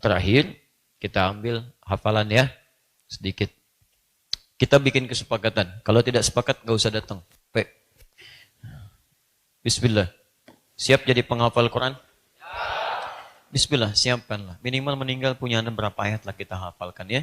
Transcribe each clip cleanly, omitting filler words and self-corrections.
Terakhir, kita ambil hafalan ya, sedikit. Kita bikin kesepakatan. Kalau tidak sepakat, nggak usah datang. Baik. Bismillah. Siap jadi penghafal Quran? Bismillah, siapkanlah. Minimal meninggal punya berapa ayat lah kita hafalkan ya.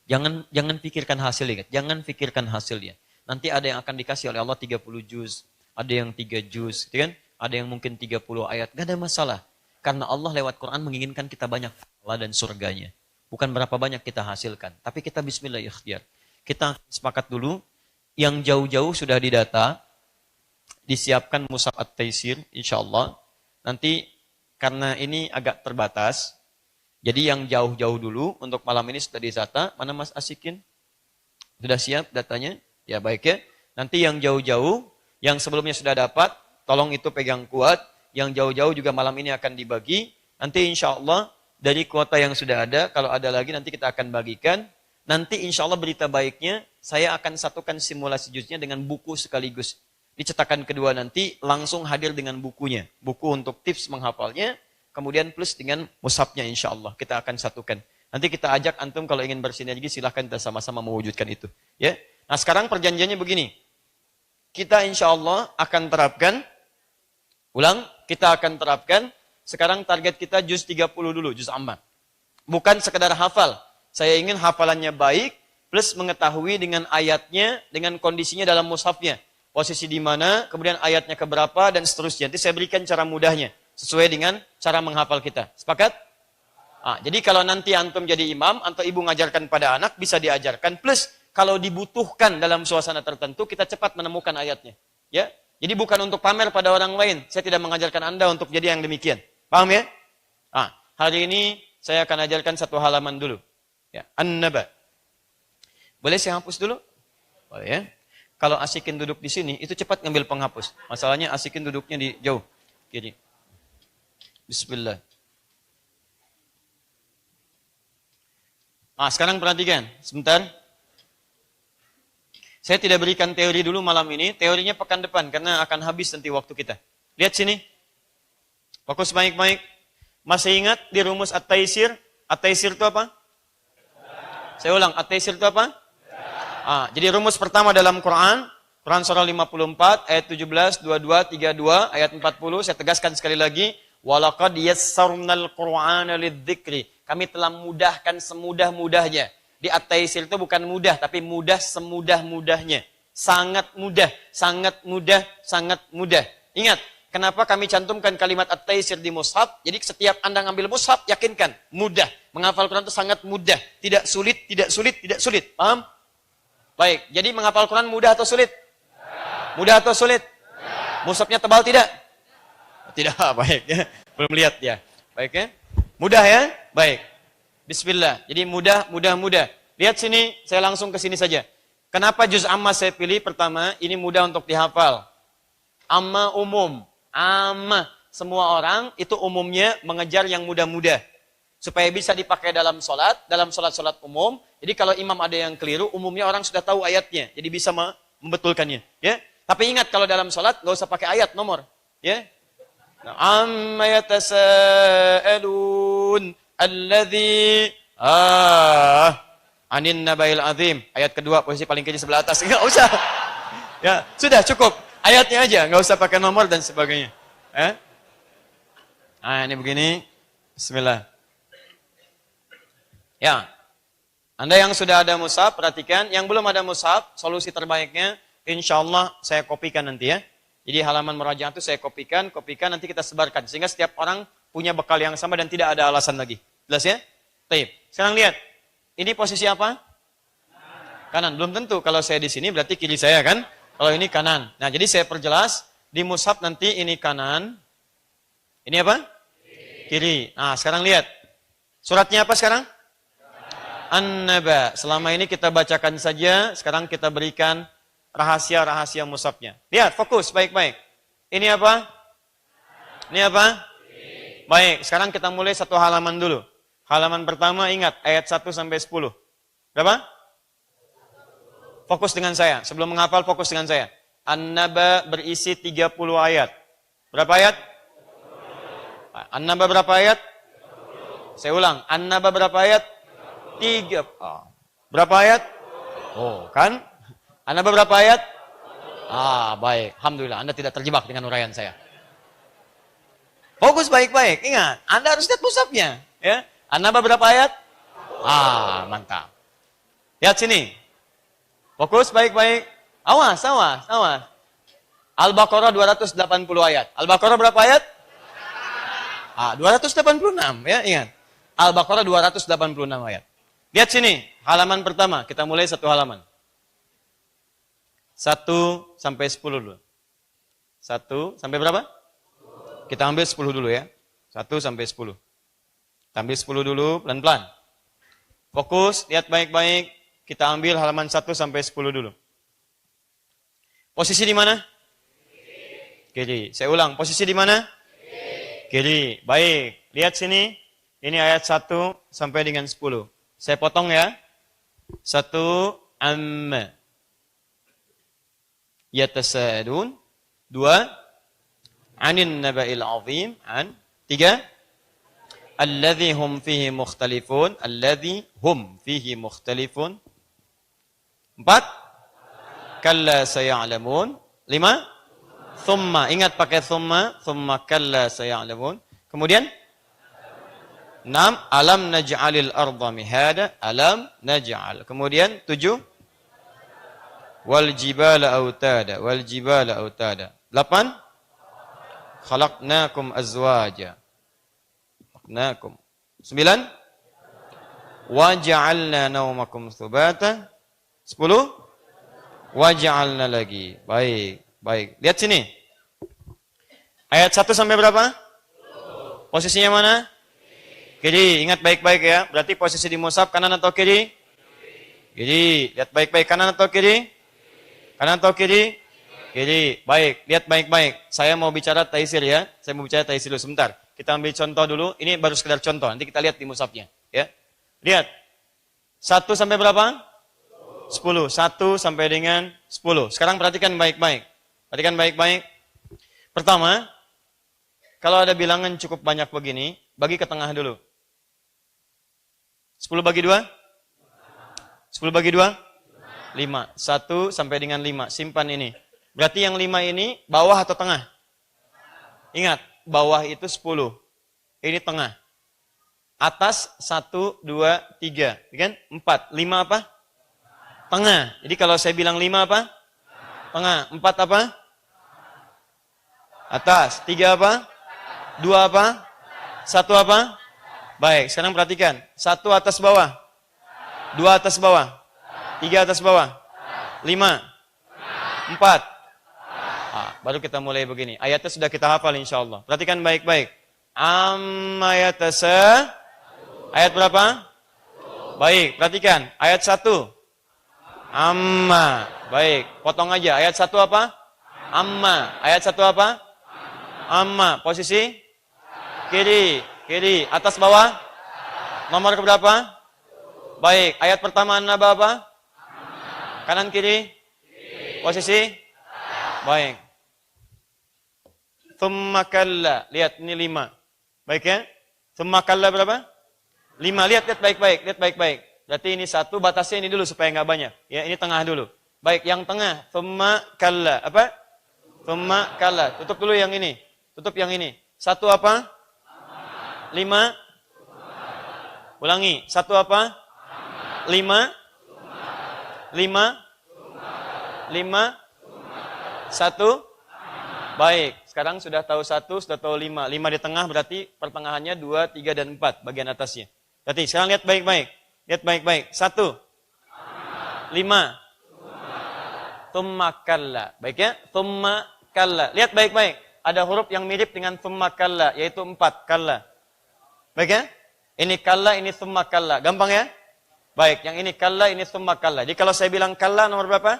Jangan pikirkan hasil, ingat. Jangan pikirkan hasilnya. Nanti ada yang akan dikasih oleh Allah 30 juz, ada yang 3 juz, gitu kan? Ada yang mungkin 30 ayat, gak ada masalah. Karena Allah lewat Quran menginginkan kita banyak pahala dan surganya. Bukan berapa banyak kita hasilkan, tapi kita bismillah ikhtiar. Kita sepakat dulu, yang jauh-jauh sudah didata, disiapkan mushaf at-taisir, insyaallah. Nanti karena ini agak terbatas, jadi yang jauh-jauh dulu untuk malam ini sudah didata. Mana Mas Asikin? Sudah siap datanya? Ya baik ya. Nanti yang jauh-jauh, yang sebelumnya sudah dapat, tolong itu pegang kuat. Yang jauh-jauh juga malam ini akan dibagi. Nanti insya Allah dari kuota yang sudah ada, kalau ada lagi nanti kita akan bagikan. Nanti insya Allah berita baiknya, saya akan satukan simulasi juznya dengan buku sekaligus. Di cetakan kedua nanti langsung hadir dengan bukunya. Buku untuk tips menghafalnya, kemudian plus dengan mushafnya insya Allah. Kita akan satukan. Nanti kita ajak antum kalau ingin bersinergi, silahkan kita sama-sama mewujudkan itu. Ya. Nah sekarang perjanjiannya begini. Kita insya Allah akan terapkan, kita akan terapkan, sekarang target kita juz 30 dulu, juz amma. Bukan sekedar hafal. Saya ingin hafalannya baik, plus mengetahui dengan ayatnya, dengan kondisinya dalam mushafnya. Posisi di mana, kemudian ayatnya keberapa, dan seterusnya. Nanti saya berikan cara mudahnya, sesuai dengan cara menghafal kita. Sepakat? Jadi kalau nanti antum jadi imam, atau ibu ngajarkan pada anak, bisa diajarkan. Plus, kalau dibutuhkan dalam suasana tertentu, kita cepat menemukan ayatnya. Ya, jadi bukan untuk pamer pada orang lain. Saya tidak mengajarkan Anda untuk jadi yang demikian. Paham ya? Hari ini saya akan ajarkan satu halaman dulu. Ya, An-Naba. Boleh saya hapus dulu? Boleh ya. Kalau Asikin duduk di sini, itu cepat ngambil penghapus. Masalahnya Asikin duduknya di jauh kiri. Bismillah. Sekarang perhatikan, sebentar. Saya tidak berikan teori dulu malam ini, teorinya pekan depan, karena akan habis nanti waktu kita. Lihat sini. Fokus baik-baik. Masih ingat di rumus at-taisir? At-taisir itu apa? Saya ulang, at-taisir itu apa? Jadi rumus pertama dalam Quran surah 54, ayat 17, 22, 32, ayat 40, saya tegaskan sekali lagi. Walaqad yassarnal Qur'ana lidzikri. Kami telah mudahkan semudah-mudahnya. Di at-taisir itu bukan mudah, tapi mudah semudah-mudahnya. Sangat mudah, sangat mudah, sangat mudah. Ingat, kenapa kami cantumkan kalimat at-taisir di mushaf? Jadi setiap Anda ngambil mushaf, yakinkan, mudah. Menghafal Quran itu sangat mudah. Tidak sulit, tidak sulit, tidak sulit. Paham? Baik, jadi menghafal Quran mudah atau sulit? Mudah atau sulit? Mushafnya tebal tidak? Tidak, baik ya. Belum lihat ya. Baik ya. Mudah ya? Baik. Bismillah. Jadi mudah. Lihat sini, saya langsung ke sini saja. Kenapa juz amma saya pilih? Pertama, ini mudah untuk dihafal. Amma umum. Amma. Semua orang itu umumnya mengejar yang mudah-mudah. Supaya bisa dipakai dalam sholat umum. Jadi kalau imam ada yang keliru, umumnya orang sudah tahu ayatnya. Jadi bisa membetulkannya. Ya. Tapi ingat kalau dalam sholat, nggak usah pakai ayat nomor. Ya. Amma yatasa'alun alladzi anin nabail azim. Ayat kedua, posisi paling kiri sebelah atas. Enggak usah. Ya, sudah cukup. Ayatnya aja, enggak usah pakai nomor dan sebagainya. Ini begini. Bismillah. Ya. Anda yang sudah ada mushaf, perhatikan. Yang belum ada mushaf, solusi terbaiknya insyaallah saya kopikan nanti ya. Jadi halaman murajaah itu saya kopikan, nanti kita sebarkan. Sehingga setiap orang punya bekal yang sama dan tidak ada alasan lagi. Jelas ya? Baik. Sekarang lihat. Ini posisi apa? Kanan. Belum tentu. Kalau saya di sini berarti kiri saya kan? Kalau ini kanan. Nah jadi saya perjelas. Di mushaf nanti ini kanan. Ini apa? Kiri. Nah sekarang lihat. Suratnya apa sekarang? An-Naba. Selama ini kita bacakan saja. Sekarang kita berikan rahasia-rahasia mushafnya. Lihat, fokus baik-baik. Ini apa? Ini apa? Baik, sekarang kita mulai satu halaman dulu. Halaman pertama ingat, ayat 1 sampai 10. Berapa? Fokus dengan saya. Sebelum menghafal, fokus dengan saya. An-Naba berisi 30 ayat. Berapa ayat? An-Naba berapa ayat? Saya ulang. An-Naba berapa ayat? 3. Berapa ayat? Oh, kan? An-Naba berapa ayat? Baik. Alhamdulillah, Anda tidak terjebak dengan uraian saya. Fokus baik-baik. Ingat, Anda harus lihat mushafnya. Ya. An-Naba berapa ayat? Mantap. Lihat sini. Fokus baik-baik. Awas. Al-Baqarah 280 ayat. Al-Baqarah berapa ayat? 286 ya, ingat. Al-Baqarah 286 ayat. Lihat sini, halaman pertama. Kita mulai satu halaman. 1 sampai 10 dulu. 1 sampai berapa? Kita ambil 10 dulu ya. 1 sampai 10. Kita ambil 10 dulu, pelan-pelan. Fokus, lihat baik-baik. Kita ambil halaman 1 sampai 10 dulu. Posisi di mana? Kiri. Saya ulang, posisi di mana? Kiri. Baik, lihat sini. Ini ayat 1 sampai dengan 10. Saya potong ya. 1, amma yatasaalun. 2, anin naba'il azim. 3, alladhi hum fihi mukhtalifun. Alladhi hum fihi mukhtalifun. 4, kalla saya'lamun. 5, thumma, ingat pakai thumma kalla saya'lamun. Kemudian 6, alam naj'alil arda mihada, alam naj'al. Kemudian 7, wal jibala autada, 8, khalaqnakum azwaja. 9, wa ja'alna naumakum subata. 10, wa ja'alna lagi. Baik. Lihat sini. Ayat 1 sampai berapa? Posisinya mana? Kiri. Ingat baik-baik ya. Berarti posisi di mushaf kanan atau kiri? Kiri. Lihat baik-baik, kanan atau kiri? Kanan atau kiri? Kiri. Baik. Lihat baik-baik. Saya mau bicara taisir ya. Saya mau bicara taisir dulu sebentar. Kita ambil contoh dulu. Ini baru sekedar contoh. Nanti kita lihat di mushafnya. Ya. Lihat. 1 sampai berapa? 10. 1 sampai dengan 10. Sekarang perhatikan baik-baik. Pertama, kalau ada bilangan cukup banyak begini, bagi ke tengah dulu. 10 bagi 2? 10 bagi 2? 5. 1 sampai dengan 5. Simpan ini. Berarti yang 5 ini bawah atau tengah? Ingat, bawah itu 10. Ini tengah. Atas 1, 2, 3. Kan? 4. 5 apa? Tengah. Jadi kalau saya bilang 5 apa? Tengah. 4 apa? Atas. 3 apa? 2 apa? 1 apa? Baik, sekarang perhatikan. 1 atas bawah. 2 atas bawah. 3 atas bawah. 5. 4. Baru kita mulai begini. Ayatnya sudah kita hafal insyaAllah. Perhatikan baik-baik. Amma yatasa. Ayat berapa? Baik, perhatikan. Ayat 1. Amma. Baik, potong aja. Ayat 1 apa? Amma. Ayat 1 apa? Amma. Posisi? Kiri. Atas bawah? Nomor keberapa? Baik. Ayat pertama An-Naba apa? Kanan kiri? Posisi? Baik. Thumma kalla. Lihat, ini 5. Baik ya? Thumma kalla berapa? 5. Lihat baik-baik. Berarti ini 1, batasnya ini dulu supaya nggak banyak. Ya, ini tengah dulu. Baik, yang tengah. Thumma kalla. Apa? Thumma kalla. Tutup dulu yang ini. 1 apa? 5. Ulangi. 1 apa? 5. 1. Baik. Sekarang sudah tahu 1, sudah tahu 5. 5 di tengah berarti pertengahannya 2, 3, dan 4. Bagian atasnya. Berarti sekarang lihat baik-baik. 1. 5. Thumma kalla. Baik ya? Thumma kalla. Lihat baik-baik. Ada huruf yang mirip dengan thumma kalla, yaitu 4. Kalla. Baik ya? Ini kalla, ini thumma kalla. Gampang ya? Baik, yang ini kalla, ini thumma kalla. Jadi kalau saya bilang kalla nomor berapa?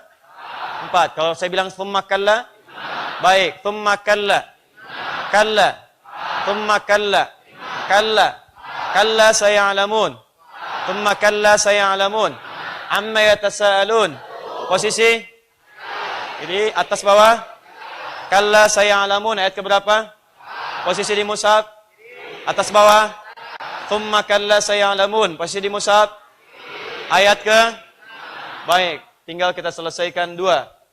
4. Kalau saya bilang thumma kalla? Baik, thumma kalla. Kalla. Thumma kalla. Kalla. Kalla saya'lamun. Thumma kalla saya'lamun. Amma yatasaalun. Posisi? Jadi atas bawah? Kalla saya'lamun. Ayat keberapa? Posisi di mushaf? Atas bawah? Thumma kalla sayalamun. Pasti di mushaf. Ayat ke? Baik. Tinggal kita selesaikan 2.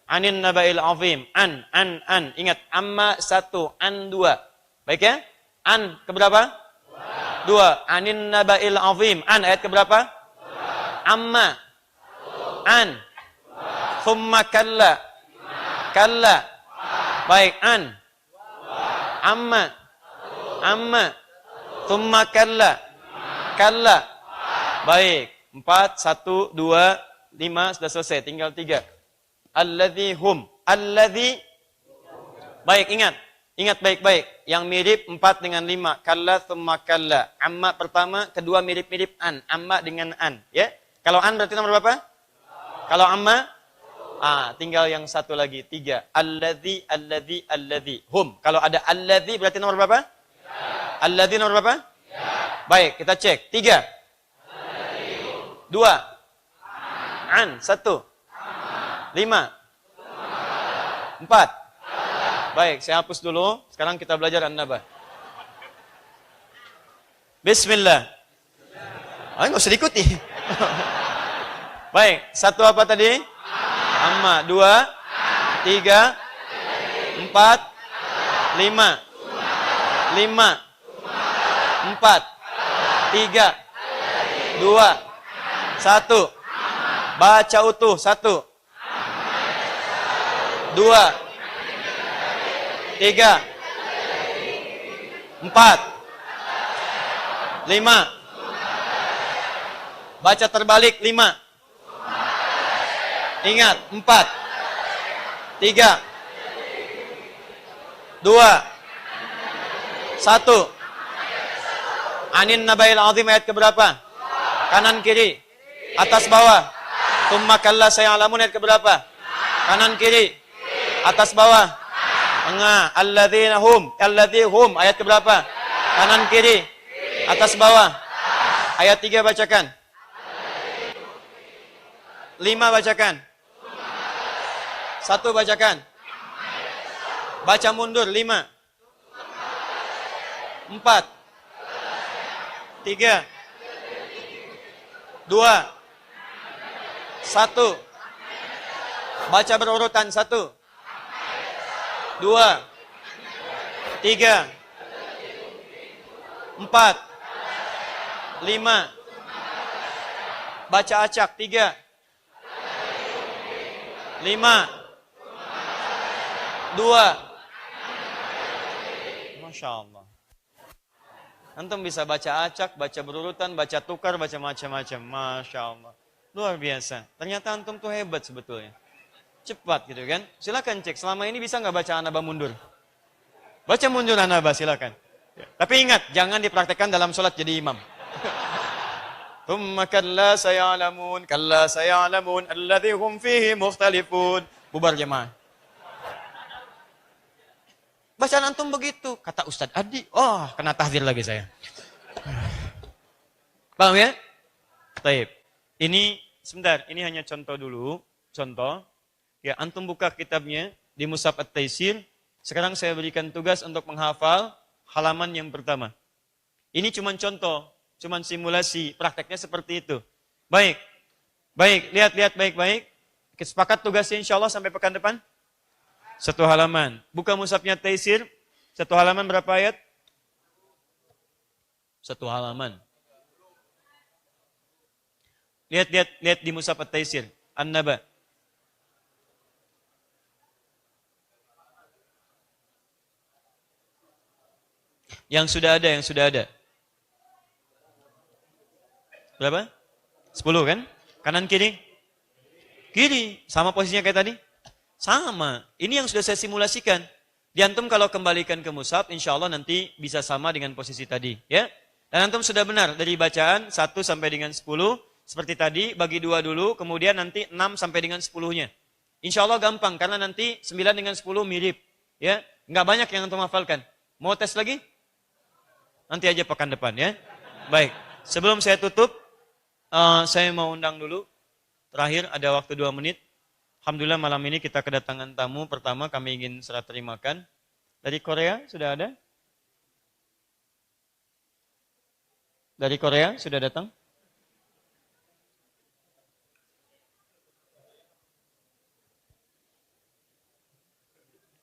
Anin naba'il azim. An. Ingat. Amma 1. An 2. Baik ya? An keberapa? 2. Anin naba'il azim. An ayat keberapa? 2. Amma. An. Thumma kalla. Kalla. Baik. An. Amma. Thumma kalla. Kalla. Baik. 4, 1, 2, 5 sudah selesai. Tinggal 3. Alladzi hum. Alladzi. Baik, ingat. Ingat baik-baik. Yang mirip 4 dengan 5. Kalla thumma kalla. Amma pertama, kedua mirip-mirip an. Amma dengan an. Ya. Kalau an berarti nomor berapa? Kalau amma? Tinggal yang satu lagi. 3. Alladzi. Hum. Kalau ada alladzi berarti nomor berapa? Alladzi nomor berapa? Baik, kita cek. 3. 2. An. 1. 5. 4. Baik, saya hapus dulu. Sekarang kita belajar an-naba. Bismillah. Nggak usah diikuti. Baik, 1 apa tadi? Amma. 2. 3. 4. 5. 5. 4. 3. 2. 1. Baca utuh. 1. 2. 3. 4. 5. Baca terbalik 5. Ingat 4. 3. 2. 1. Anin nabail azim ayat keberapa? Kanan kiri. Atas bawah. Tsumma kalla sayalamun ayat keberapa? Kanan kiri. Atas bawah. Tengah. Alladzina hum. Alladzi hum ayat keberapa? Kanan kiri. Atas bawah. Ayat 3 bacakan. 5 bacakan. 1 bacakan. Baca mundur 5. 4. 3. 2. 1. Baca berurutan 1. 2. 3. 4. 5. Baca acak 3. 5. 2. Masya Allah. Antum bisa baca acak, baca berurutan, baca tukar, baca macam-macam. Masya Allah. Luar biasa. Ternyata antum tuh hebat sebetulnya. Cepat gitu kan. Silakan cek. Selama ini bisa nggak baca anaba mundur? Baca mundur anaba silakan. Ya. Tapi ingat, jangan dipraktekkan dalam sholat jadi imam. Tsumma kalla sayalamun, alladzi hum fihi mukhtalifun. Bubar jemaah. Bacaan antum begitu, kata Ustadz Adi. Oh, kena tahdzir lagi saya. Paham ya? Taib. Ini sebentar, ini hanya contoh dulu. Contoh. Ya, antum buka kitabnya di Mushaf At-Taisir. Sekarang saya berikan tugas untuk menghafal halaman yang pertama. Ini cuma contoh, cuma simulasi, prakteknya seperti itu. Baik. Baik, lihat baik-baik. Sepakat tugasnya insyaallah sampai pekan depan? 1 halaman. Buka mushafnya Taisir. 1 halaman berapa ayat? 1 halaman. Lihat di mushaf Taisir. An-Naba. Yang sudah ada. Berapa? 10 kan? Kanan kiri? Kiri. Sama posisinya kayak tadi? Sama. Ini yang sudah saya simulasikan. Di antum kalau kembalikan ke mushaf, insya Allah nanti bisa sama dengan posisi tadi. Ya. Dan antum sudah benar. Dari bacaan 1 sampai dengan 10. Seperti tadi, bagi 2 dulu. Kemudian nanti 6 sampai dengan 10-nya. Insya Allah gampang. Karena nanti 9 dengan 10 mirip. Ya. Nggak banyak yang antum hafalkan. Mau tes lagi? Nanti aja pekan depan ya. Baik. Sebelum saya tutup, saya mau undang dulu. Terakhir ada waktu 2 menit. Alhamdulillah malam ini kita kedatangan tamu. Pertama kami ingin serah terimakan. Dari Korea sudah ada? Dari Korea sudah datang?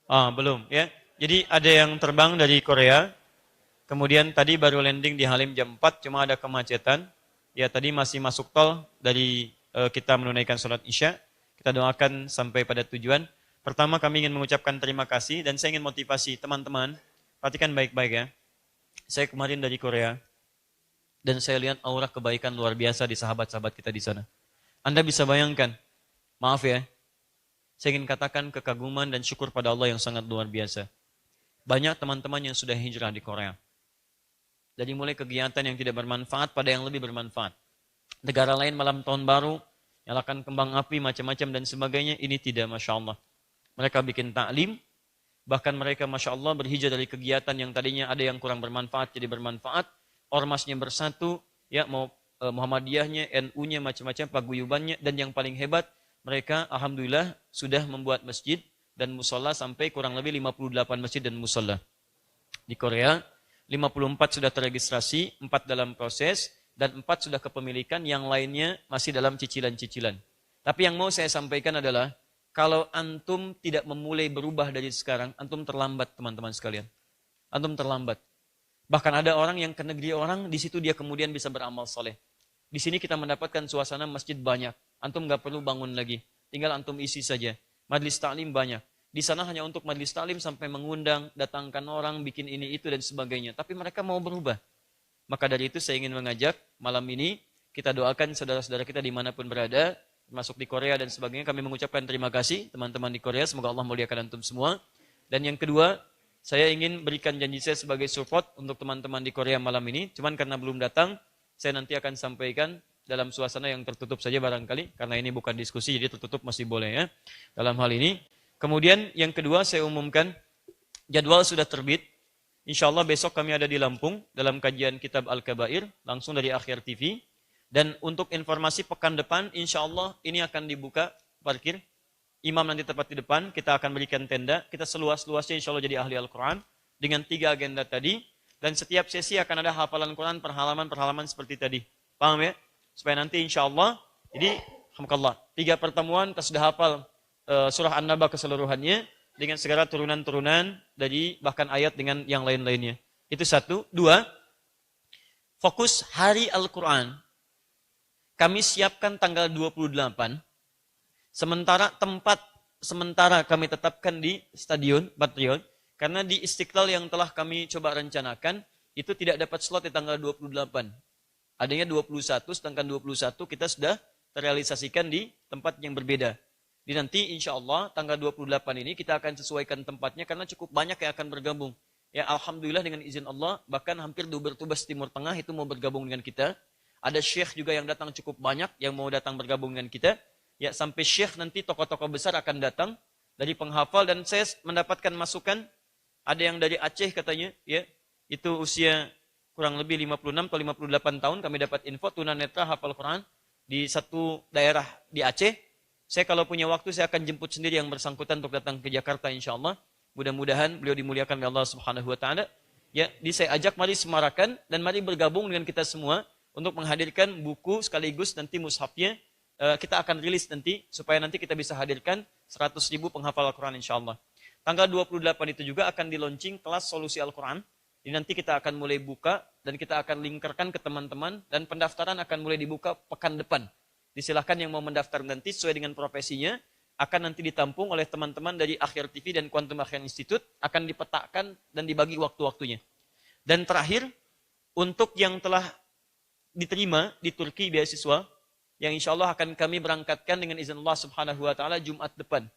Belum ya. Jadi ada yang terbang dari Korea, kemudian tadi baru landing di Halim jam 4, cuma ada kemacetan. Ya tadi masih masuk tol dari kita menunaikan sholat Isya. Kita doakan sampai pada tujuan. Pertama kami ingin mengucapkan terima kasih dan saya ingin motivasi teman-teman. Perhatikan baik-baik ya. Saya kemarin dari Korea dan saya lihat aura kebaikan luar biasa di sahabat-sahabat kita di sana. Anda bisa bayangkan, maaf ya, saya ingin katakan kekaguman dan syukur pada Allah yang sangat luar biasa. Banyak teman-teman yang sudah hijrah di Korea. Dari mulai kegiatan yang tidak bermanfaat pada yang lebih bermanfaat. Negara lain malam tahun baru, nyalakan kembang api, macam-macam dan sebagainya, ini tidak, Masya Allah. Mereka bikin taklim, bahkan mereka Masya Allah berhijrah dari kegiatan yang tadinya ada yang kurang bermanfaat jadi bermanfaat, ormasnya bersatu, ya mau Muhammadiyahnya, NU-nya, macam-macam, paguyubannya, dan yang paling hebat, mereka Alhamdulillah sudah membuat masjid dan musola sampai kurang lebih 58 masjid dan musola. Di Korea, 54 sudah terregistrasi, 4 dalam proses, dan 4 sudah kepemilikan, yang lainnya masih dalam cicilan-cicilan. Tapi yang mau saya sampaikan adalah, kalau antum tidak memulai berubah dari sekarang, antum terlambat teman-teman sekalian. Antum terlambat. Bahkan ada orang yang ke negeri orang, di situ dia kemudian bisa beramal soleh. Di sini kita mendapatkan suasana masjid banyak. Antum gak perlu bangun lagi. Tinggal antum isi saja. Majlis taklim banyak. Di sana hanya untuk majlis taklim sampai mengundang, datangkan orang, bikin ini, itu, dan sebagainya. Tapi mereka mau berubah. Maka dari itu saya ingin mengajak malam ini, kita doakan saudara-saudara kita dimanapun berada, termasuk di Korea dan sebagainya. Kami mengucapkan terima kasih teman-teman di Korea. Semoga Allah muliakan antum semua. Dan yang kedua, saya ingin berikan janji saya sebagai support untuk teman-teman di Korea malam ini. Cuman karena belum datang, saya nanti akan sampaikan dalam suasana yang tertutup saja barangkali. Karena ini bukan diskusi, jadi tertutup masih boleh ya. Dalam hal ini. Kemudian yang kedua saya umumkan, jadwal sudah terbit. Insya Allah besok kami ada di Lampung dalam kajian kitab Al-Kabair, langsung dari Akhir TV. Dan untuk informasi pekan depan, insya Allah ini akan dibuka parkir. Imam nanti tepat di depan, kita akan berikan tenda. Kita seluas-luasnya insya Allah jadi ahli Al-Quran. Dengan 3 agenda tadi. Dan setiap sesi akan ada hafalan Quran per halaman seperti tadi. Paham ya? Supaya nanti insya Allah, jadi alhamdulillah 3 pertemuan kita sudah hafal surah An-Naba keseluruhannya dengan segala turunan-turunan dari bahkan ayat dengan yang lain-lainnya. Itu 1. 2, fokus hari Al-Quran. Kami siapkan tanggal 28. Sementara tempat sementara kami tetapkan di Stadion Patriot. Karena di Istiqlal yang telah kami coba rencanakan, itu tidak dapat slot di tanggal 28. Adanya 21, sedangkan 21 kita sudah terrealisasikan di tempat yang berbeda. Di nanti insya Allah tanggal 28 ini kita akan sesuaikan tempatnya karena cukup banyak yang akan bergabung. Ya Alhamdulillah dengan izin Allah, bahkan hampir Duber-Tubas Timur Tengah itu mau bergabung dengan kita. Ada syekh juga yang datang cukup banyak yang mau datang bergabung dengan kita. Ya sampai syekh nanti tokoh-tokoh besar akan datang dari penghafal dan saya mendapatkan masukan ada yang dari Aceh katanya, ya itu usia kurang lebih 56 atau 58 tahun kami dapat info tunanetra hafal Quran di satu daerah di Aceh. Saya kalau punya waktu saya akan jemput sendiri yang bersangkutan untuk datang ke Jakarta insyaallah. Mudah-mudahan beliau dimuliakan oleh Allah Subhanahu wa taala. Ya, saya ajak mari semarakan dan mari bergabung dengan kita semua untuk menghadirkan buku sekaligus nanti mushafnya kita akan rilis nanti supaya nanti kita bisa hadirkan 100.000 penghafal Al-Qur'an insyaallah. Tanggal 28 itu juga akan di-launching kelas solusi Al-Qur'an. Jadi nanti kita akan mulai buka dan kita akan linkerkan ke teman-teman dan pendaftaran akan mulai dibuka pekan depan. Disilahkan yang mau mendaftar nanti sesuai dengan profesinya, akan nanti ditampung oleh teman-teman dari Akhir TV dan Quantum Akhir Institute, akan dipetakan dan dibagi waktu-waktunya. Dan terakhir, untuk yang telah diterima di Turki beasiswa, yang insya Allah akan kami berangkatkan dengan izin Allah Subhanahu wa taala Jumat depan.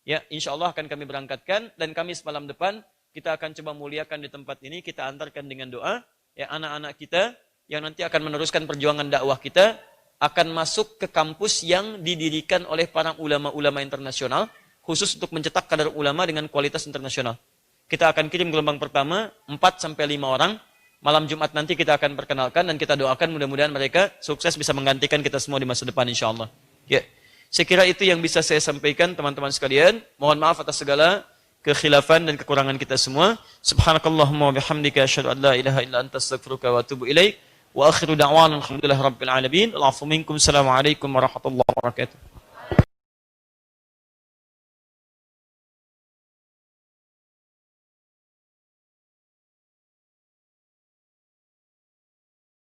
Ya, insya Allah akan kami berangkatkan dan Kamis malam depan kita akan coba muliakan di tempat ini, kita antarkan dengan doa ya anak-anak kita yang nanti akan meneruskan perjuangan dakwah kita akan masuk ke kampus yang didirikan oleh para ulama-ulama internasional khusus untuk mencetak kadar ulama dengan kualitas internasional. Kita akan kirim gelombang pertama 4-5 orang. Malam Jumat nanti kita akan perkenalkan dan kita doakan mudah-mudahan mereka sukses bisa menggantikan kita semua di masa depan insyaallah. Ya. Saya kira itu yang bisa saya sampaikan teman-teman sekalian. Mohon maaf atas segala kekhilafan dan kekurangan kita semua. Subhanakallahumma wa bihamdika asyhadu an la ilaha illa anta astaghfiruka wa atubu ilaik. Wa akhiru da'wana alhamdulillahi rabbil alamin. Assalamualaikum warahmatullahi wabarakatuh.